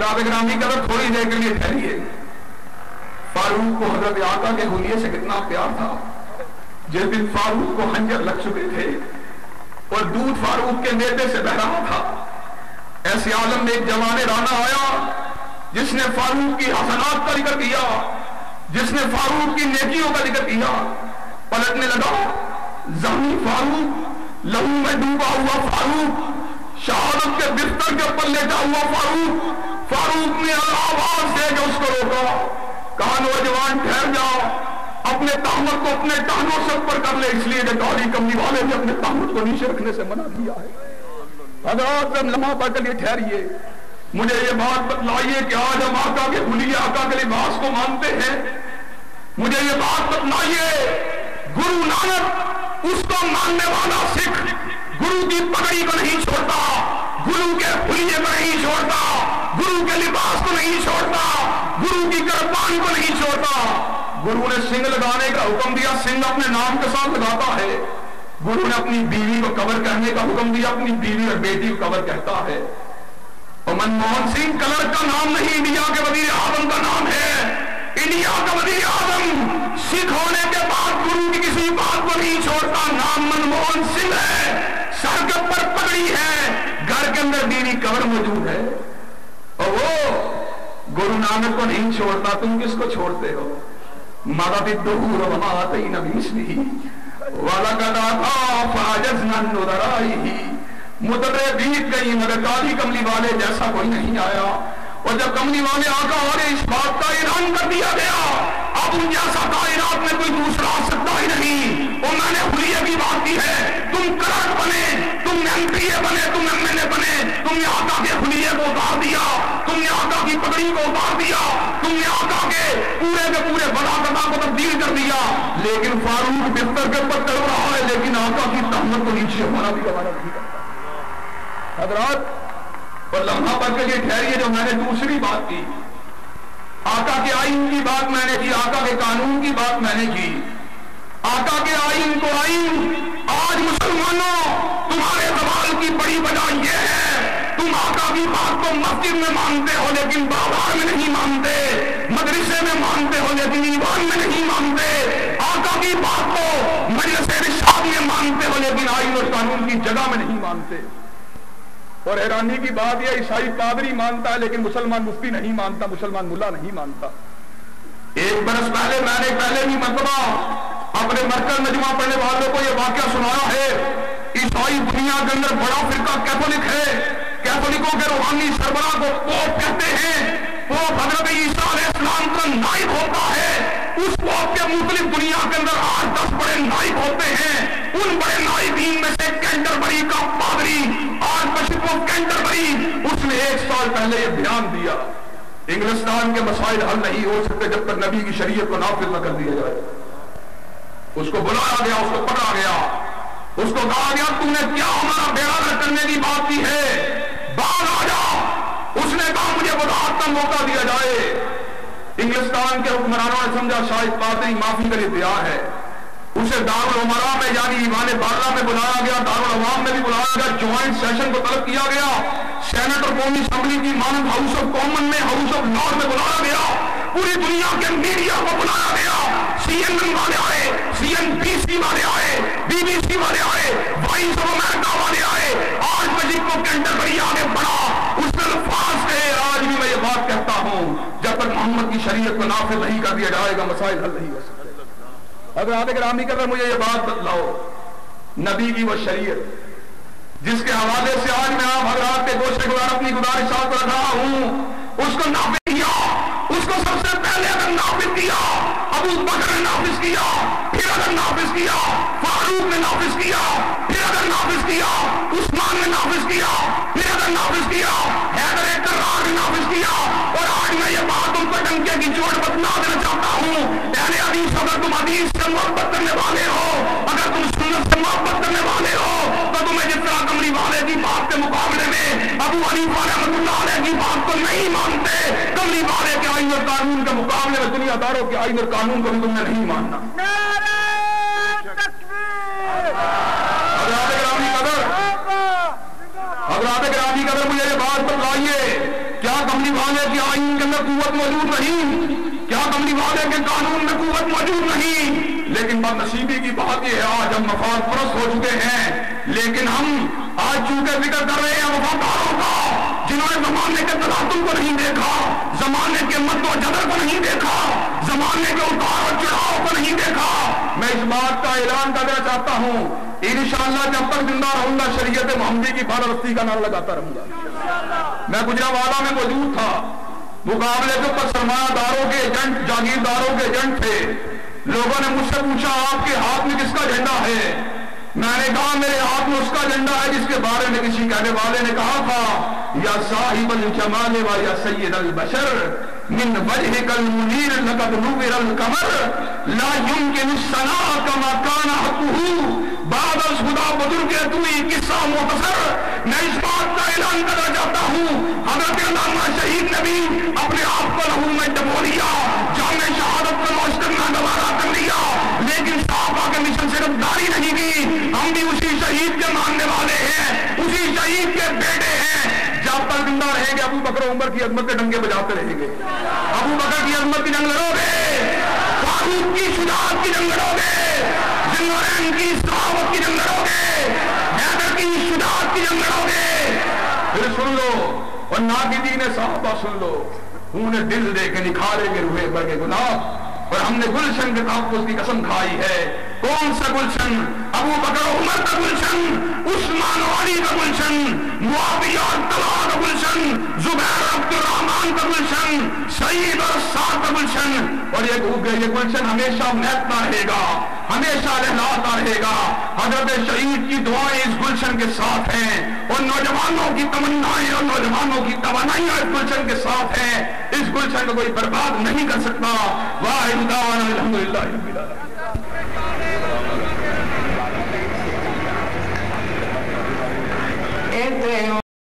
حضرات گرامی کا تھوڑی دیر کے لیے ٹھہریے. فاروق کو حضرت آقا کے حلیے سے کتنا پیار تھا. جس دن فاروق کو خنجر لگ چکے تھے اور دودھ فاروق کے میدے سے بہ رہا تھا، ایسے عالم میں ایک جوان رانا آیا جس نے فاروق کی حسنات کا ذکر کیا، جس نے فاروق کی نیکیوں کا ذکر کیا. پلٹنے لگا، زخمی فاروق، لہو میں ڈوبا ہوا فاروق، شہادت کے بستر کے اوپر لیٹا ہوا فاروق. فاروق نے آواز دے کے اس کو روکا، کہا نوجوان ٹھہر جاؤ، اپنے تہمت کو اپنے ٹہنوں سے اوپر کر لے، اس لیے کہ داڑھی کملی والے نے اپنے تہمت کو نیچے رکھنے سے منع کیا ہے. حضرات لمحہ پڑھ کر یہ ٹھہریے، مجھے یہ بات بتلائیے کہ آج ہم آقا کے حلیے، آقا کے لباس کو مانتے ہیں. مجھے یہ بات بتلائیے، گرو نانک اس کو ماننے والا سکھ گرو کی پگڑی کو نہیں چھوڑتا، گرو کے حلیے کو نہیں چھوڑتا، گرو کے لباس کو نہیں چھوڑتا، گرو کی گربان کو نہیں چھوڑتا. گرو نے سنگ لگانے کا حکم دیا، سنگ اپنے نام کے ساتھ لگاتا ہے. گرو نے اپنی بیوی کو قبر کہنے کا حکم دیا، اپنی بیوی اور بیٹی کو قبر کہتا ہے. اور منموہن سنگھ کلر کا نام نہیں، انڈیا کے وزیر اعظم کا نام ہے. انڈیا کا وزیر اعظم سکھ ہونے کے بعد گرو کی کسی بات کو نہیں چھوڑتا. نام منموہن سنگھ ہے، سر کے اوپر پگڑی ہے، گھر کے اندر بیوی قبر موجود ہے، اور وہ گرو نانک کو نہیں چھوڑتا. تم کس کو چھوڑتے ہو؟ مدد الدہور وما آتینا بمثلہ وَلَقَدْ آتَا فَعَجَزْنَا عَنْ نُذَرَائِهِ. مدرے بیت گئی مگر کالی کملی والے جیسا کوئی نہیں آیا. اور جب کملی والے آقا والے اس بات کا اعلان کر دیا گیا، اب ان جیسا کائنات میں کوئی دوسرا آ سکتا ہی نہیں. اور میں نے حلیے کی بات کی ہے، تم کلرک بنے، تم ایم پی اے بنے، تم ایم ایل اے بنے، تم نے آقا کے حلیے کو اتار دیا، تم نے آقا کی پگڑی کو اتار دیا، تم نے آقا کے پورے بلاغتہ کو تبدیل کر دیا. لیکن فاروق بستر کے اوپر چل رہا ہے، لیکن آقا کی تہمت کو نیچے ہمارا بھی گوارا نہیں کرتا. حضرات اور لمحہ پر کے لیے ٹھہریے، جو میں نے دوسری بات کی، آقا کے آئین کی بات میں نے کی، آقا کے قانون کی بات میں نے کی. آقا کے آئین کو آئین، آج مسلمانوں تمہارے زوال کی بڑی وجہ یہ ہے، تم آقا کی بات کو مسجد میں مانتے ہو لیکن بازار میں نہیں مانتے، مدرسے میں مانتے ہو لیکن ایوان میں نہیں مانتے. آقا کی بات کو مجلس ارشاد میں مانتے ہو لیکن آئین اور قانون کی جگہ میں نہیں مانتے. اور حیرانی کی بات یہ، عیسائی پادری مانتا ہے لیکن مسلمان مفتی نہیں مانتا، مسلمان ملا نہیں مانتا. ایک برس پہلے میں نے پہلے بھی مرتبہ اپنے مرکز مجمع پڑھنے والوں کو یہ واقعہ سنایا ہے. عیسائی دنیا کے اندر بڑا فرقہ کیتھولک ہے، کیتھولکوں کے روحانی سربراہ کو پوپ کہتے ہیں. پوپ حضرت عیسیٰ علیہ السلام کا نائب ہوتا ہے. اس پوپ کے مختلف دنیا کے اندر 8-10 بڑے نائب ہوتے ہیں. ان بڑے نائبین میں سے کینٹربری کا پادری آرچ بشپ آف کینٹربری، اس نے 1 سال پہلے یہ بیان دیا، انگلستان کے مسائل حل نہیں ہو سکتے جب تک نبی کی شریعت کو نافذ نہ کر دیا جائے. اس کو بلایا گیا، اس کو پکڑا گیا، اس کو کہا گیا تم نے کیا ہمارا بیڑا گرک کرنے کی بات کی ہے، باہر آ جا. اس نے کہا مجھے وضاحت کا موقع دیا جائے. انگلستان کے حکمرانوں نے سمجھا شاید پادری معافی کے لیے تیار ہے. اسے دارالعمراء میں یعنی ایوان بالا میں بلایا گیا، دارالعوام میں بھی بلایا گیا، جوائنٹ سیشن کو طلب کیا گیا، سینٹ اور قومی اسمبلی کی مانند ہاؤس آف کامن میں، ہاؤس آف لارڈ میں بلایا گیا. پوری دنیا کے میڈیا کو بلایا گیا، سی این این والے آئے، سی این بی سی والے آئے، بی بی سی والے آئے، وائس آف امریکہ والے آئے. آج مجھے کو کینٹربری آگے بڑھا، اس نے الفاظ کہے. آج بھی میں یہ بات کہتا ہوں، جب تک محمد کی شریعت کو نافذ نہیں کر دیا جائے گا مسائل حل نہیں ہو سکتے. حضرات گرامی کر رہے مجھے یہ بات بتلاؤ، نبی کی وہ شریعت جس کے حوالے سے آج میں آپ حضرات کے گوشے گزار اپنی گزارشات کو رکھ رہا ہوں، اس کو نافذ کیا. اس کو سب سے پہلے اگر نافذ کیا ابو بکر نے نافذ کیا، پھر اگر نافذ کیا فاروق نے نافذ کیا، پھر اگر نافذ کیا عثمان نے نافذ کیا، پھر اگر نافذ کیا حیدر کرار نے نافذ کیا. اور آج میں یہ بات ان کو ڈنکے کی چوٹ بتلا دینا چاہتا ہوں، اہل حدیث اگر تم حدیث سے محبت کرنے والے ہو، اگر تم سنت سے محبت کرنے والے ہو، تو تمہیں جس طرح کملی والے کی بات کے مقابلے میں ابو حنیفہ رحمۃ اللہ علیہ کی بات کو نہیں مانتے، کملی والے کے آئین اور قانون کے مقابلے میں دنیا داروں کے آئین اور قانون کو بھی تم نے نہیں ماننا. حضرات گرامی قدر مجھے یہ بات بتلائیے، کیا کیا کملی والے کے آئین کے اندر قوت موجود نہیں؟ کیا کملی والے کے قانون میں قوت موجود نہیں؟ لیکن بد نصیبی کی بات یہ ہے آج ہم مفاد پرست ہو چکے ہیں، لیکن ہم آج چونکہ ذکر کر رہے ہیں وفاداروں کا جنہوں نے زمانے کے تلاطم کو نہیں دیکھا، زمانے کے مد و جدر کو نہیں دیکھا، زمانے کے اتار و چڑھاؤ کو نہیں دیکھا. میں اس بات کا اعلان کرنا چاہتا ہوں انشاءاللہ جب تک زندہ رہوں گا شریعت محمدی کی پرستی کا نعرہ لگاتا رہوں گا. میں گجرانوالہ میں موجود تھا، مقابلے کے اوپر سرمایہ داروں کے ایجنٹ، جاگیرداروں کے ایجنٹ تھے. لوگوں نے مجھ سے پوچھا آپ کے ہاتھ میں کس کا جھنڈا ہے؟ میں نے کہا میرے ہاتھ میں اس کا جھنڈا ہے جس کے بارے میں کسی کہنے والے نے کہا تھا یا صاحب الجمال و یا سید البشر من وجهك المنیر لقد نور القمر لا يمكن الثناء كما كان حقه بعد از خدا بزرگ تو یہ قصہ مختصر. میں اس بات کا اعلان کرنا چاہتا ہوں حضرت علامہ شہید نبی اپنے آپ کو لہو میں ڈبو لیا، جامع شہادت کا نوش کرنا گوارا کر لیا، لیکن صحابہ کے مشن سے غداری نہیں کی. ہم بھی اسی شہید کے ماننے والے ہیں، اسی شہید کے بیٹے ہیں. جب تک زندہ رہیں گے ابو بکر عمر کی عظمت کے ڈنگے بجاتے رہیں گے. ابو بکر کی عظمت کی جنگ لڑو گے، فاروق کی شجاعت کی جنگ لڑو گے، ذوالنورین کی صحابت کی جنگ لڑو گے، حیدر کی شجاعت کی جنگ لڑو گے. پھر سن لو اور ناقدین صحابہ سن لو، انہیں دل دے کے نکھارے گے روئے برگے گناہ. اور ہم نے گلشن کے تحفظ کی قسم کھائی ہے. کون سا گلشن؟ ابو بکر عمر کا گلشن، عثمان و علی کا گلشن، معاویہ اور طلحہ کا گلشن، زبیر عبد الرحمن کا گلشن، سعید اور سعد کا گلشن. اور یہ گلشن ہمیشہ مہکتا رہے گا، ہمیشہ لہلاتا رہے گا. حضرت شہید کی دعائیں اس گلشن کے ساتھ ہیں، اور نوجوانوں کی تمنائیں اور نوجوانوں کی توانائیاں اس گلشن کے ساتھ ہیں. اس گلشن کو کوئی برباد نہیں کر سکتا. واحد دعوانا الحمدللہ رب العالمین.